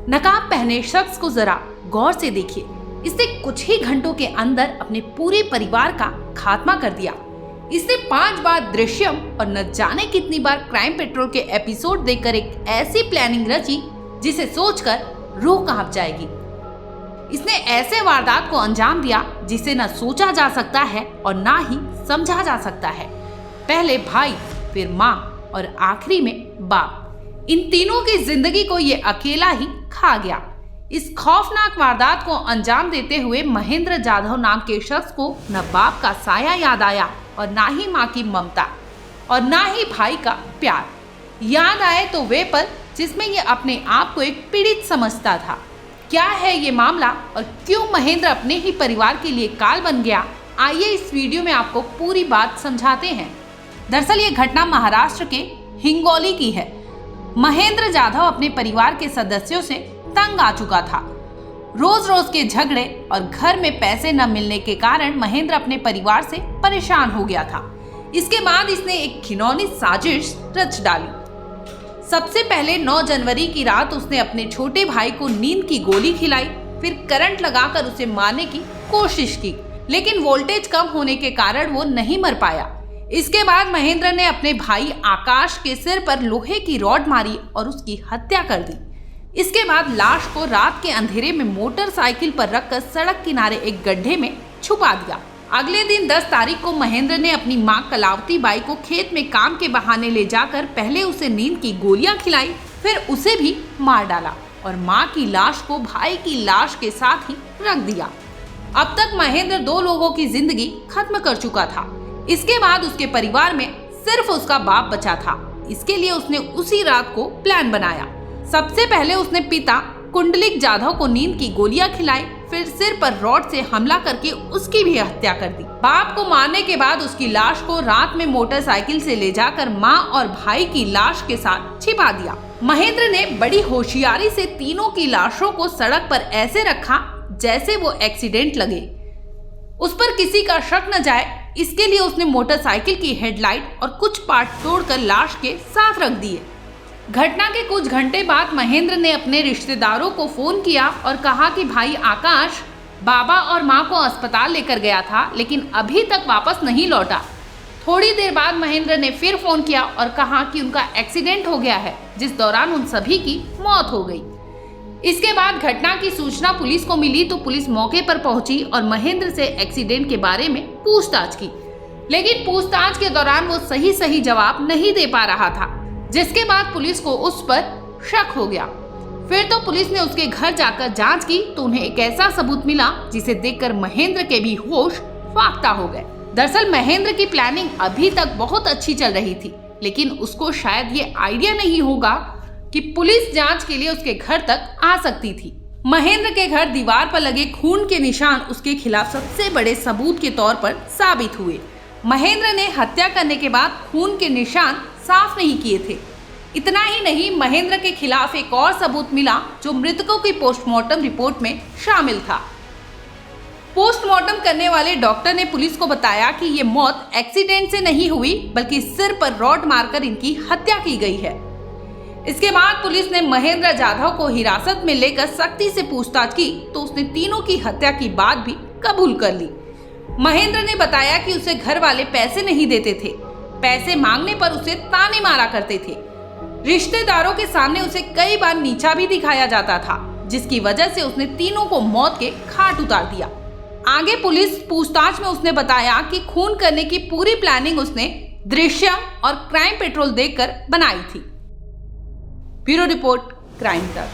नकाब पहने शख्स को जरा गौर से देखिए। इसने कुछ ही घंटों के अंदर अपने पूरे परिवार का खात्मा कर दिया। इसने 5 बार दृश्यम और न जाने कितनी बार क्राइम पेट्रोल के एपिसोड देखकर एक ऐसी प्लानिंग रची जिसे सोचकर रूह कांप जाएगी। इसने ऐसे वारदात को अंजाम दिया जिसे न सोचा जा सकता है और ना ही समझा जा सकता है। पहले भाई, फिर माँ और आखिरी में बाप। इन तीनों की जिंदगी को ये अकेला ही खा गया। इस खौफनाक वारदात को अंजाम देते हुए महेंद्र जाधव नाम के शख्स को न बाप का साया याद आया और ना ही माँ की ममता और ना ही भाई का प्यार। याद आए तो वे पल जिसमें ये अपने आप को एक पीड़ित समझता था। क्या है ये मामला और क्यों महेंद्र अपने ही परिवार के लिए काल बन गया, आइए इस वीडियो में आपको पूरी बात समझाते हैं। दरअसल ये घटना महाराष्ट्र के हिंगोली की है। महेंद्र जाधव अपने परिवार के सदस्यों से तंग आ चुका था। रोज रोज के झगड़े और घर में पैसे न मिलने के कारण महेंद्र अपने परिवार से परेशान हो गया था। इसके बाद इसने एक घिनौनी साजिश रच डाली। सबसे पहले 9 जनवरी की रात उसने अपने छोटे भाई को नींद की गोली खिलाई, फिर करंट लगाकर उसे मारने की कोशिश की, लेकिन वोल्टेज कम होने के कारण वो नहीं मर पाया। इसके बाद महेंद्र ने अपने भाई आकाश के सिर पर लोहे की रॉड मारी और उसकी हत्या कर दी। इसके बाद लाश को रात के अंधेरे में मोटरसाइकिल पर रखकर सड़क किनारे एक गड्ढे में छुपा दिया। अगले दिन 10 तारीख को महेंद्र ने अपनी मां कलावती बाई को खेत में काम के बहाने ले जाकर पहले उसे नींद की गोलियां खिलाई, फिर उसे भी मार डाला और मां की लाश को भाई की लाश के साथ ही रख दिया। अब तक महेंद्र 2 लोगों की जिंदगी खत्म कर चुका था। इसके बाद उसके परिवार में सिर्फ उसका बाप बचा था। इसके लिए उसने उसी रात को प्लान बनाया। सबसे पहले उसने पिता कुंडलिक जाधव को नींद की गोलियां खिलाई, फिर सिर पर रॉड से हमला करके उसकी भी हत्या कर दी। बाप को मारने के बाद उसकी लाश को रात में मोटरसाइकिल से ले जाकर मां और भाई की लाश के साथ छिपा दिया। महेंद्र ने बड़ी होशियारी से तीनों की लाशों को सड़क पर ऐसे रखा जैसे वो एक्सीडेंट लगे, उस पर किसी का शक न जाए। इसके लिए उसने मोटरसाइकिल की हेडलाइट और कुछ पार्ट तोड़कर लाश के साथ रख दिए। घटना के कुछ घंटे बाद महेंद्र ने अपने रिश्तेदारों को फोन किया और कहा कि भाई आकाश बाबा और मां को अस्पताल लेकर गया था, लेकिन अभी तक वापस नहीं लौटा। थोड़ी देर बाद महेंद्र ने फिर फोन किया और कहा कि उनका एक्सीडेंट हो गया है, जिस दौरान उन सभी की मौत हो गई। इसके बाद घटना की सूचना पुलिस को मिली तो पुलिस मौके पर पहुंची और महेंद्र से एक्सीडेंट के बारे में पूछताछ की, लेकिन पूछताछ के दौरान वो सही जवाब नहीं दे पा रहा था, जिसके बाद पुलिस को उस पर शक हो गया। फिर तो पुलिस ने उसके घर जाकर जांच की तो उन्हें एक ऐसा सबूत मिला जिसे देखकर महेंद्र के भी होश फाख्ता हो गए। दरअसल महेंद्र की प्लानिंग अभी तक बहुत अच्छी चल रही थी, लेकिन उसको शायद ये आइडिया नहीं होगा कि पुलिस जांच के लिए उसके घर तक आ सकती थी। महेंद्र के घर दीवार पर लगे खून के निशान उसके खिलाफ सबसे बड़े सबूत के तौर पर साबित हुए। महेंद्र ने हत्या करने के बाद खून के निशान साफ नहीं किए थे। इतना ही नहीं, महेंद्र के खिलाफ एक और सबूत मिला जो मृतकों की पोस्टमार्टम रिपोर्ट में शामिल था। पोस्टमार्टम करने वाले डॉक्टर ने पुलिस को बताया कि ये मौत एक्सीडेंट से नहीं हुई, बल्कि सिर पर रॉड मारकर इनकी हत्या की गई है। इसके बाद पुलिस ने महेंद्र जाधव को हिरासत में लेकर सख्ती से पूछताछ की तो उसने तीनों की हत्या की बात भी कबूल कर ली। महेंद्र ने बताया कि उसे घर वाले पैसे नहीं देते थे, पैसे मांगने पर उसे ताने मारा करते थे। रिश्तेदारों के सामने उसे कई बार नीचा भी दिखाया जाता था, जिसकी वजह से उसने तीनों को मौत के घाट उतार दिया। आगे पुलिस पूछताछ में उसने बताया कि खून करने की पूरी प्लानिंग उसने दृश्यम और क्राइम पेट्रोल देखकर बनाई थी। ब्यूरो रिपोर्ट, क्राइम तक।